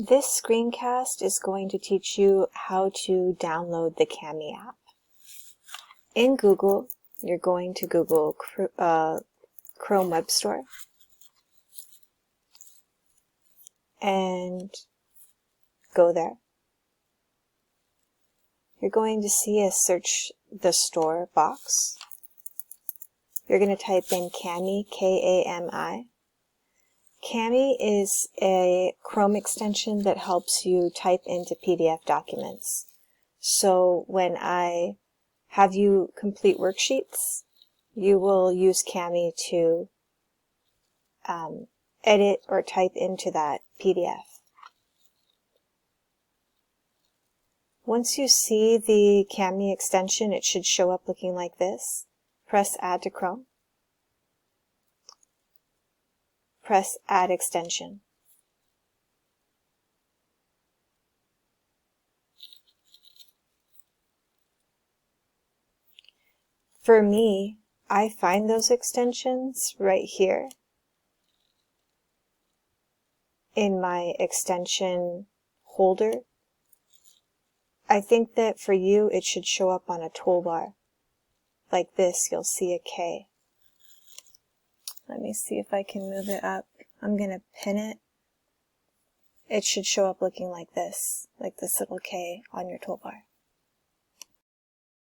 This screencast is going to teach you how to download the Kami app. In Google, you're going to Google Chrome Web Store and go there. You're going to see a search the store box. You're going to type in Kami, K-A-M-I. Kami is a Chrome extension that helps you type into PDF documents. So when I have you complete worksheets, you will use Kami to edit or type into that PDF. Once you see the Kami extension, it should show up looking like this. Press Add to Chrome. Press Add Extension. For me, I find those extensions right here in my extension holder. I think that for you, it should show up on a toolbar. Like this, you'll see a K. Let me see if I can move it up. I'm going to pin it. It should show up looking like this little K on your toolbar.